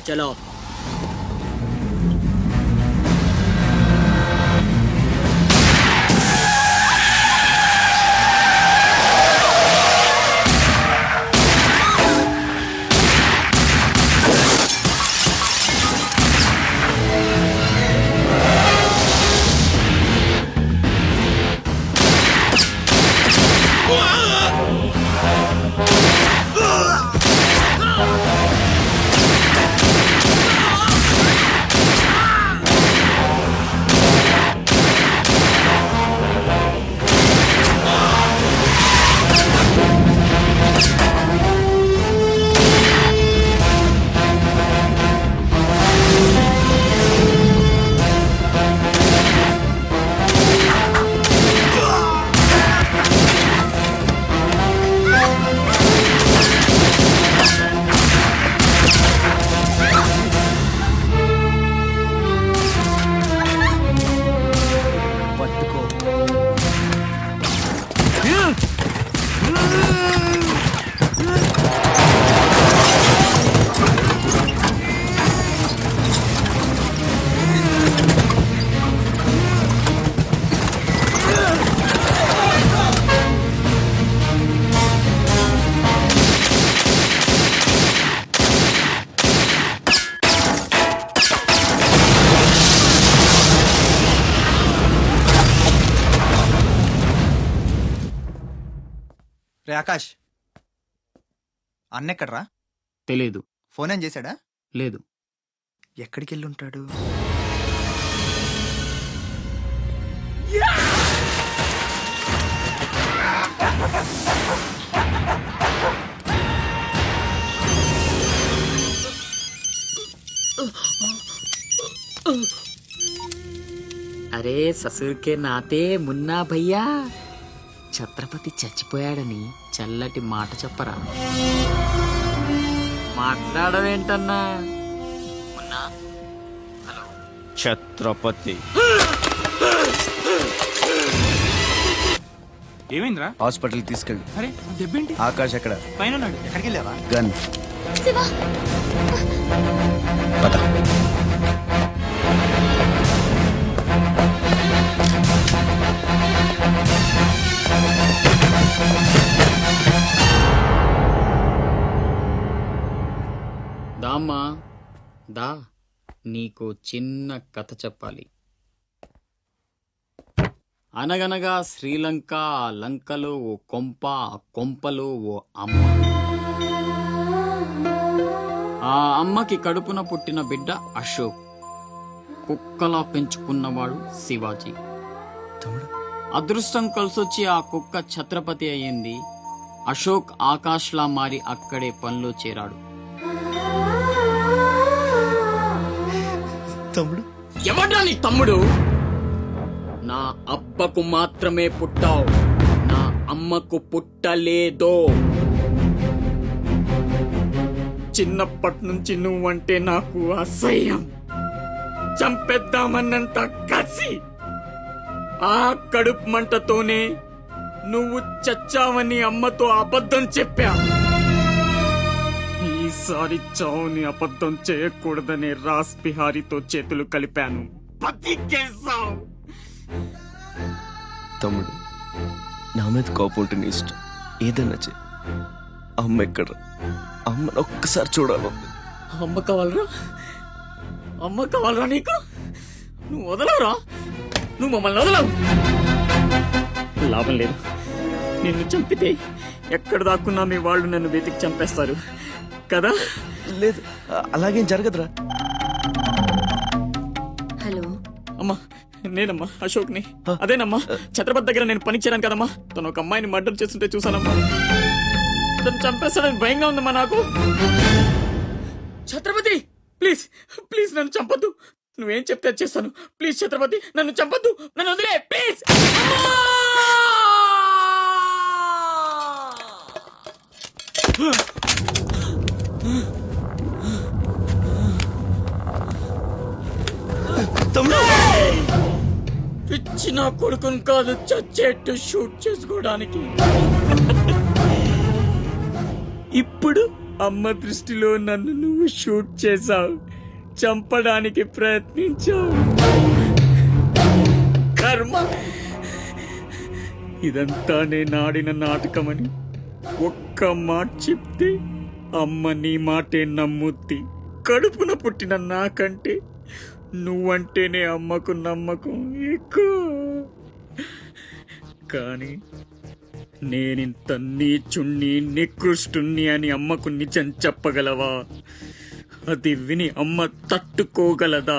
చలో. రే ఆకాష్, అన్నెక్కడ్రా? తెలీదు. ఫోన్ ఏం చేశాడా? లేదు. ఎక్కడికి వెళ్ళి ఉంటాడు? అరే ససుర్కే నాతే మున్నా భయ్యా, ఛత్రపతి చచ్చిపోయాడని చల్లటి మాట చెప్పరా. మాట్లాడవేంటన్నా? మున్నా, హలో. ఛత్రపతి ఏమైందిరా? హాస్పిటల్ తీసుకెళ్ళి. అరే దెబ్బేంటి? ఆకాష్ ఎక్కడ? పైన ఉన్నాడు. ఎక్కడికి వెళ్ళావా? గన్. పద. దామ్మా దా, నీకు చిన్న కథ చెప్పాలి. అనగనగా శ్రీలంక, ఆ లంకలో ఓ కొంప, ఆ కొంపలో ఓ అమ్మ. ఆ అమ్మకి కడుపున పుట్టిన బిడ్డ అశోక్, కుక్కలా పెంచుకున్నవాడు శివాజీ. అదృష్టం కలిసొచ్చి ఆ కుక్క ఛత్రపతి అయ్యింది. అశోక్ ఆకాష్లా మారి అక్కడే పనిలో చేరాడు. తమ్ముడు ఎవడ్రా నీ తమ్ముడు? నా అబ్బకు మాత్రమే పుట్టావు, నా అమ్మకు పుట్టలేదో. చిన్నప్పటి నుంచి నువ్వంటే నాకు అసహ్యం, చంపేద్దామన్నంత కసి. ఆ కడుపు మంటతోనే నువ్వు చచ్చావని అమ్మతో అబద్ధం చెప్పా. ఈసారి చావుని అబద్ధం చేయకూడదని రాస్ బిహారీతో చేతులు కలిపాను. బతికేశావు. తమ్ముడు, నా మీద కోపం ఉంటే నీ ఇష్టం, ఏదన్నా చే. అమ్మ ఎక్కడ? అమ్మను ఒక్కసారి చూడాలంది. అమ్మ కావాలరా? అమ్మ కావాలరా నీకు? నువ్వు వదలవురా, నువ్వు మమ్మల్ని వదలవు. లాభం లేదు, నిన్ను చంపితే ఎక్కడ దాక్కున్నా మీ వాళ్ళు నన్ను వెతికి చంపేస్తారు కదా. లేదు, అలాగేం జరగదురా. హలో అమ్మా, నేనమ్మా అశోక్ని. అదేనమ్మా ఛత్రపతి దగ్గర నేను పని చేయను కదమ్మా. తను ఒక అమ్మాయిని మర్డర్ చేస్తుంటే చూసానమ్మా. తను చంపేస్తాడని భయంగా ఉందమ్మా నాకు. ఛత్రపతి ప్లీజ్ ప్లీజ్ నన్ను చంపొద్దు. నువ్వేం చెప్తే చేస్తాను. ప్లీజ్ ఛత్రపతి నన్ను చంపొద్దు, నన్ను వదిలే ప్లీజ్. పిచ్చి నా కొడుకుని కాదు, చచ్చేట్టు షూట్ చేసుకోవడానికి. ఇప్పుడు అమ్మ దృష్టిలో నన్ను నువ్వు షూట్ చేశావు, చంపడానికి ప్రయత్నించావు. కర్మ, ఇదంతా నేను ఆడిన నాటకమని ఒక్క మాట చెప్తే అమ్మ నీ మాటే నమ్ముద్ది. కడుపున పుట్టిన నాకంటే నువ్వంటేనే అమ్మకు నమ్మకం ఎక్కువ. కానీ నేనింత నీచుణ్ణి నికృష్టుణ్ణి అని అమ్మకు నిజం చెప్పగలవా? అది విని అమ్మ తట్టుకోగలదా?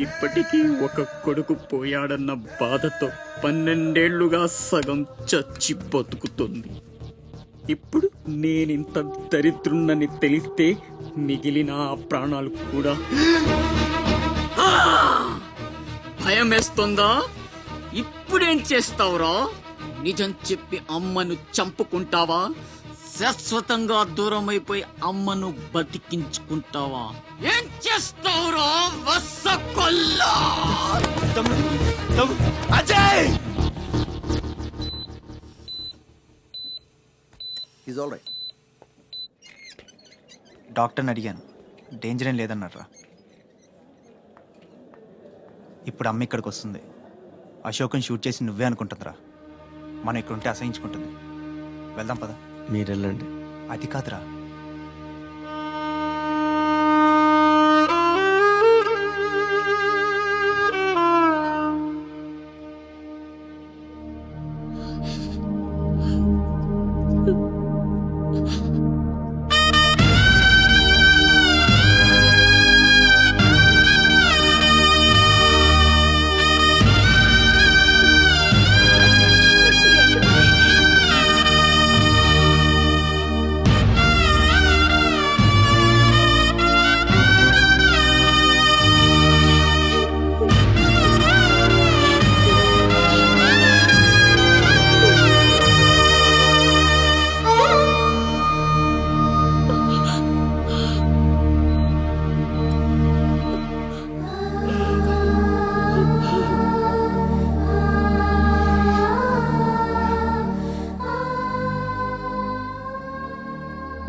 ఇప్పటికీ ఒక కొడుకు పోయాడన్న బాధతో 12 ఏళ్లుగా సగం చచ్చి బతుకుతుంది. ఇప్పుడు నేనింత దరిద్రున్నని తెలిస్తే మిగిలిన ఆ ప్రాణాలు కూడా భయం వేస్తుందా? ఇప్పుడేం చేస్తావురా? నిజం చెప్పి అమ్మను చంపుకుంటావా? శాశ్వతంగా దూరం అయిపోయి అమ్మను బతికించుకుంటావా? ఏం చేస్తావురా వసకొల్లా? అజయ్! Is all right. డాక్టర్ని అడిగాను, డేంజర్ ఏం లేదన్నారా. ఇప్పుడు అమ్మ ఇక్కడికి వస్తుంది. అశోక్ని షూట్ చేసి నువ్వే అనుకుంటుందిరా. మనం ఇక్కడ ఉంటే అసహించుకుంటుంది. వెళ్దాం పద. మీరు వెళ్ళండి. అది కాదురా,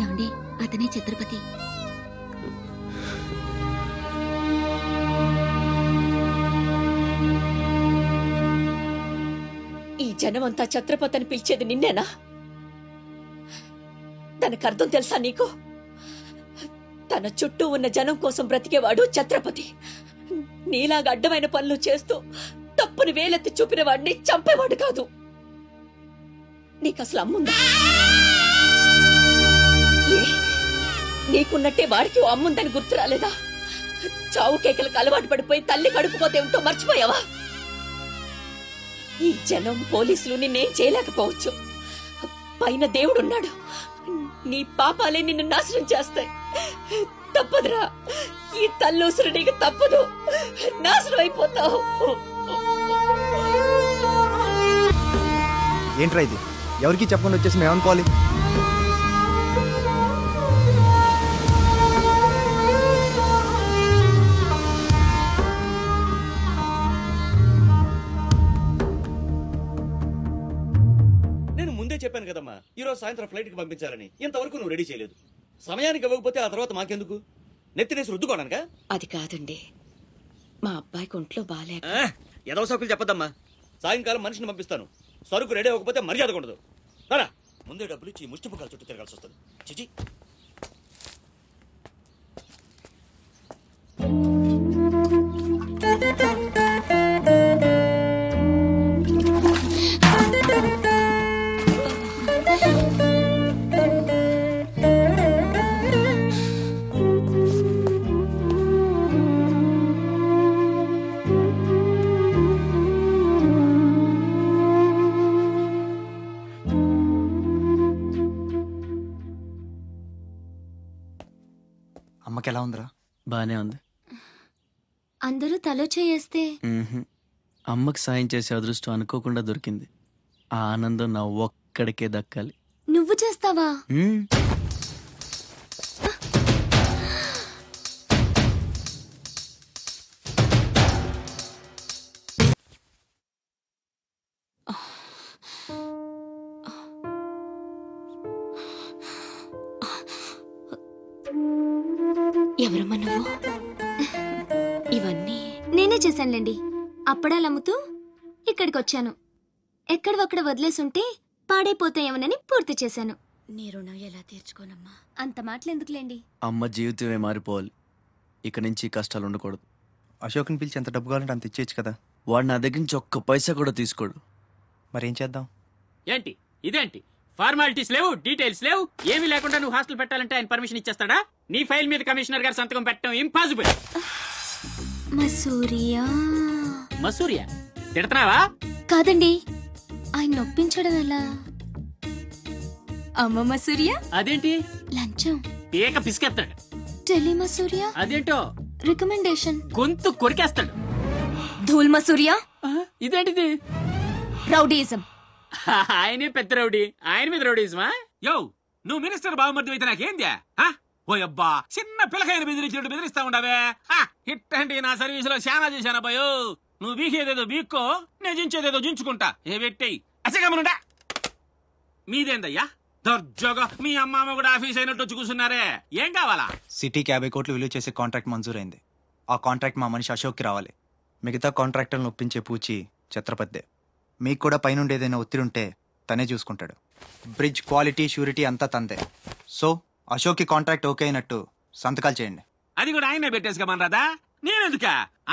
ఏమండి, అతనే ఛత్రపతి. ఈ జనమంతా ఛత్రపతి అని పిలిచేది నిన్నేనా? దానికి అర్థం తెలుసా నీకు? తన చుట్టూ ఉన్న జనం కోసం బ్రతికేవాడు ఛత్రపతి. నీలాగా అడ్డమైన పనులు చేస్తూ తప్పుని వేలెత్తి చూపిన వాడిని చంపేవాడు కాదు. నీకసలు అమ్ముందా? నీకున్నట్టే వాడికి ఓ అమ్ముందని గుర్తు రాలేదా? చావు కేకలకు అలవాటు పడిపోయి తల్లి కడుపుకోతే ఉంటో మర్చిపోయావా? ఈ జనం పోలీసులు నిన్నేం చేయలేకపోవచ్చు. పైన దేవుడున్నాడు. నీ పాపాలే నిన్ను నాశనం చేస్తాయి. తప్పదురా, ఈ తల్లూసురు నీకు తప్పదు. నాశనం అయిపోతావు. ఏంట్రా ఇది? ఎవరికి చెప్పకుండా వచ్చేసి మేమనుకోవాలి? చెప్పాను కదమ్మా, ఈరోజు సాయంత్రం ఫ్లైట్ కి పంపించాలని. ఇంతవరకు నువ్వు రెడీ చేయలేదు. సమయానికి ఇవ్వకపోతే ఆ తర్వాత మాకెందుకు? నెత్తినేసి రుద్దుకోడానికా? అది కాదండి, మా అబ్బాయికి ఒంట్లో బాగాలేక. ఏదో సరుకులు చెప్పద్దమ్మా. సాయంకాలం మనిషిని పంపిస్తాను. సరుకు రెడీ అవ్వకపోతే మర్యాద ఉండదు. రారా, ముందే డబ్బులు ఇచ్చి ముష్టి పుకాల చుట్టూ తిరగాల్సి వస్తుంది. చిచి. అమ్మకి ఎలా ఉందిరా? బానే ఉంది. అందరూ తలో చేయేస్తే అమ్మకి సాయం చేసే అదృష్టం అనుకోకుండా దొరికింది. ఆ ఆనందం నా ఒక్కడికే దక్కాలి. నువ్వు చేస్తావా? ఎవరమ్మా నువ్వు? ఇవన్నీ నేనే చేశానులేండి. అప్పడాలు అమ్ముతూ ఇక్కడికి వచ్చాను. ఎక్కడొక్కడ వదిలేసుంటే పాడైపోతాయేమోనని పూర్తి చేశాను. నీ రుణం ఎలా తీర్చుకోనమ్మా? అంత మాటలు ఎందుకులేండి. అమ్మ జీవితమే మారిపోవాలి. ఇక నుంచి కష్టాలు ఉండకూడదు. అశోక్ని పిలిచి ఎంత డబ్బు కావాలంటే అంత ఇచ్చేయచ్చు కదా. వాడు నా దగ్గర నుంచి ఒక్క పైసా కూడా తీసుకోడు. మరేం చేద్దాం? ఏంటి ఇదేంటి? ఫార్మాలిటీస్ లేవు, డీటెయిల్స్ లేవు, ఏమీ లేకుండా నువ్వు హాస్టల్ పెట్టాలంటే ఆయన పర్మిషన్ ఇచ్చేస్తాడా? నీ ఫైల్ మీద కమిషనర్ గారు సంతకం పెట్టడం ఇంపాసిబుల్. మసూరియా మసూరియా తిడతావా? కాదండి, ఆయన నొప్పించడం ఎలా? అమ్మ మసూరియా అదేంటి? లంచం. ఏక పిసికేస్తాడు. టెలి మసూరియా అదేంటో రికమెండేషన్. గొంతు కొరికేస్తాడు. ధూల్ మసూరియా ఇదేంటిది? రౌడీయిజం. ఆయనే పెద్ద రౌడీ, ఆయన మీద రౌడీజమా? యో, నువ్వు మినిస్టర్ బావమర్ది అయితే నాకేంద్యా? ఓ అబ్బా, చిన్న పిల్లకాయన బెదిరించినట్టు బెదిరిస్తా ఉండవే. ఇట్టండి నా సర్వీసులో శానా చేశాను అబ్బాయో. నువ్వు బీకేదేదో బీక్కో, నేను జించేదేదో జించుకుంటా. ఏ పెట్టేయి అసగమనుండా. మీదేందయ్యా దర్జోగా మీ అమ్మ కూడా ఆఫీస్ అయినట్టు వచ్చి కూర్చున్నారే? ఏం కావాలా? సిటీకి 50 కోట్లు విలువ చేసే కాంట్రాక్ట్ మంజూరైంది. ఆ కాంట్రాక్ట్ మా మనిషి అశోక్కి రావాలి. మిగతా కాంట్రాక్టర్లను ఒప్పించే పూచి ఛత్రపతిదే. మీకు కూడా పైనుండి ఏదైనా ఒత్తిడి ఉంటే తనే చూసుకుంటాడు. బ్రిడ్జ్ క్వాలిటీ షూరిటీ అంతా తందే. సో అశోక్కి కాంట్రాక్ట్ ఓకే అయినట్టు సంతకాలు చేయండి. అది కూడా ఆయనే పెట్టేసుకోమనరాదా? నేనెందుక?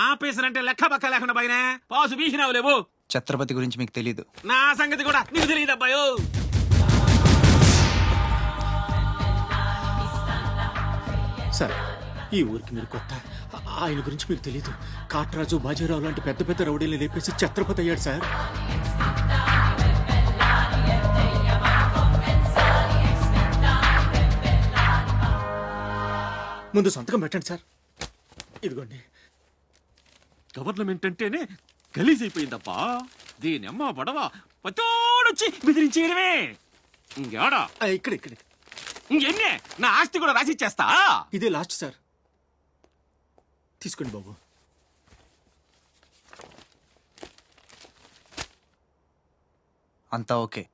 ఆఫీసర్ అంటే లెక్క పక్క లేకుండా పైన పాసు బీసినావు లేవు. ఛత్రపతి గురించి మీకు తెలీదు. నా సంగతి కూడా నీకు తెలియదు అబ్బాయో. సార్, ఈ ఊరికి మీరు కొత్త. ఆయన గురించి మీకు తెలీదు. కాట్రాజు, బాజీరావు లాంటి పెద్ద పెద్ద రౌడీలు లేపేసి ఛత్రపతి అయ్యాడు సార్. ముందు సంతకం పెట్టండి సార్. ఇదిగోండి. గవర్నమెంట్ అంటేనే గలీజ్ అయిపోయిందబ్బా. దీని అమ్మ పడవ పతోడొచ్చి బెదిరించేయడమే. ఇంకేడా ఇక్కడ ఇక్కడ ఇంకెన్నే నా ఆస్తి కూడా రాసిచ్చేస్తా. ఇదే లాస్ట్ సార్. తీసుకోండి బాబు. అంతా ఓకే.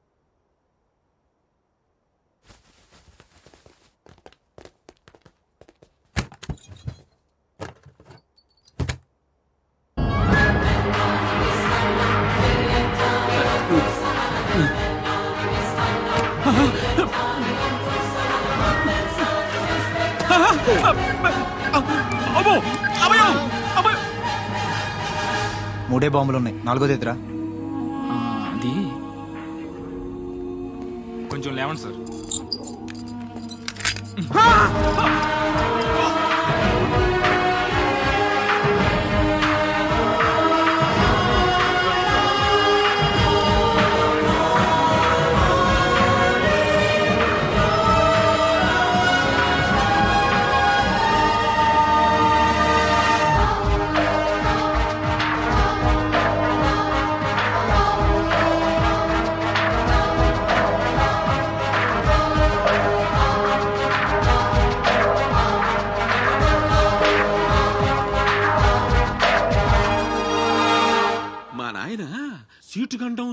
మూడే బాంబులు ఉన్నాయి, నాలుగోది ఎదురా. అది కొంచెం లేవండి సార్.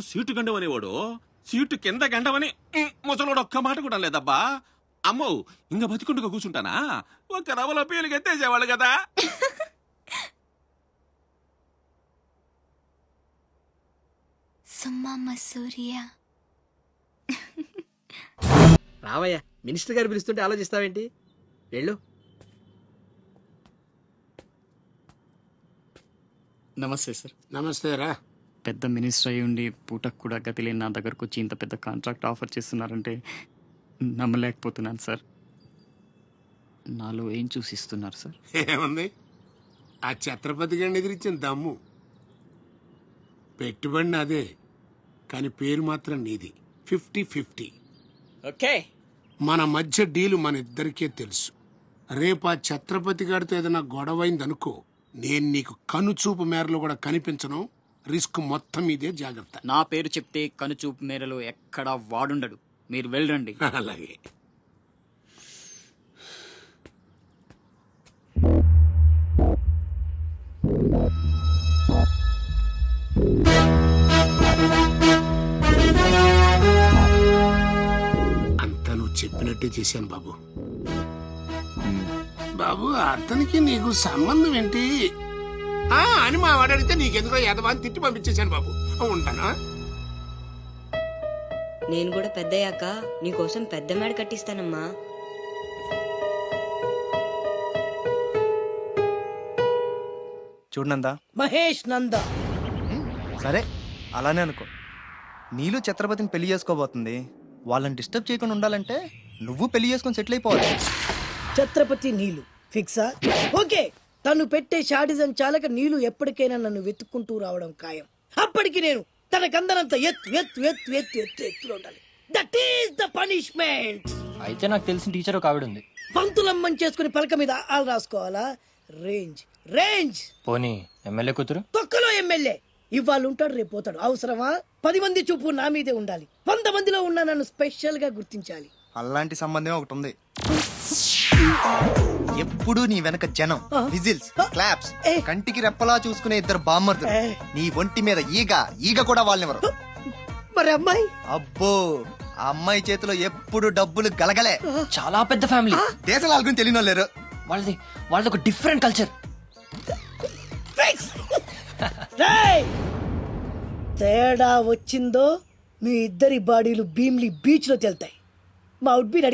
సీటు గండం అనేవాడు సీటు కింద గండమని ముసలోడు ఒక్క మాట కూడా లేదబ్బా. అమ్మో, ఇంకా బతికుండగా కూర్చుంటానా? ఒక రవలో పీలికి ఎత్తేసేవాళ్ళు కదా. రావయ్యా, మినిస్టర్ గారు పిలుస్తుంటే ఆలోచిస్తావేంటి? వెళ్ళు. నమస్తే సార్. నమస్తే రా. పెద్ద మినిస్టర్ అయి ఉండి పూటకు కూడా గతి లేని నా దగ్గరకు వచ్చి ఇంత పెద్ద కాంట్రాక్ట్ ఆఫర్ చేస్తున్నారంటే నమ్మలేకపోతున్నాను సార్. నాలో ఏం చూసిస్తున్నారు సార్? ఏముంది, ఆ ఛత్రపతి గారిని ఎదిరించిన దమ్ము. పెట్టుబడి నాదే, కానీ పేరు మాత్రం నీది. 50-50. ఓకే, మన మధ్య డీలు మన ఇద్దరికే తెలుసు. రేపు ఆ ఛత్రపతి గారితో ఏదైనా గొడవైందనుకో, నేను నీకు కనుచూపు మేరలో కూడా కనిపించను. రిస్క్ మొత్తం ఇదే, జాగ్రత్త. నా పేరు చెప్తే కనుచూపు మేరలో ఎక్కడా వాడుండడు. మీరు వెళ్ళండి. అలాగే. అంతా నువ్వు చెప్పినట్టే చేశాను బాబు. బాబు అతనికి నీకు సంబంధం ఏంటి అని మా వాడు అడిగితే నీకెందుకో ఎదవాన్ని తిట్టి పంపించేశాను బాబు. ఉంటానా? నేను కూడా పెద్దయ్యాక నీకోసం పెద్ద మేడ కట్టిస్తానమ్మా. చూడనందా మహేష్ నంద. సరే అలానే అనుకో. నీళ్ళు ఛత్రపతిని పెళ్లి చేసుకోబోతుంది. వాళ్ళని డిస్టర్బ్ చేయకుండా ఉండాలంటే నువ్వు పెళ్లి చేసుకొని సెటిల్ అయిపోవాలి. ఛత్రపతి నీలు ఫిక్సా? ఓకే. తను పెట్టే షాడిజం చాలక నీలు ఎప్పటికైనా నన్ను వెతుక్కుంటూ రావడం ఖాయం. అప్పటికి నేను తనకందనంత ఎత్తు ఎత్తు ఎత్తు ఎత్తు ఎత్తు ఎత్తులో ఉండాలి. That is the punishment. అయితే నాకు తెలిసిన టీచర్ ఒక ఆవిడ ఉంది. పంతులమ్మని చేసుకుని పలక మీద ఆలు రాసుకోవాలా? Range range. పోనీ ఎమ్మెల్యే కూతురు? తొక్కలో ఎమ్మెల్యే. ఇవాళ ఉంటాడు రేపు పోతాడు. అవసరమా? 10 మంది చూపు నా మీదే ఉండాలి. 100 మందిలో ఉన్న నన్ను స్పెషల్ గా గుర్తించాలి. అలాంటి సంబంధమే ఒకటి ఉంది. ఎప్పుడు నీ వెనక జనం, విజిల్స్, క్లాప్స్, కంటికి రెప్పలా చూసుకునే 2 బామ్మర్దులు. నీ ఒంటి మీద ఈగ కూడా వాళ్ళెవరు. మరి అమ్మాయి? అబ్బో, ఆ అమ్మాయి చేతిలో ఎప్పుడు డబ్బులు గలగలే. చాలా పెద్ద ఫ్యామిలీ. దేశాల గురించి తెలియని వాళ్ళు లేరు. వాళ్ళది ఒక డిఫరెంట్ కల్చర్. తేడా వచ్చిందో మీ ఇద్దరి బాడీలు భీమ్లీ బీచ్ లో తేలుతాయి. మా ఉడ్బీన్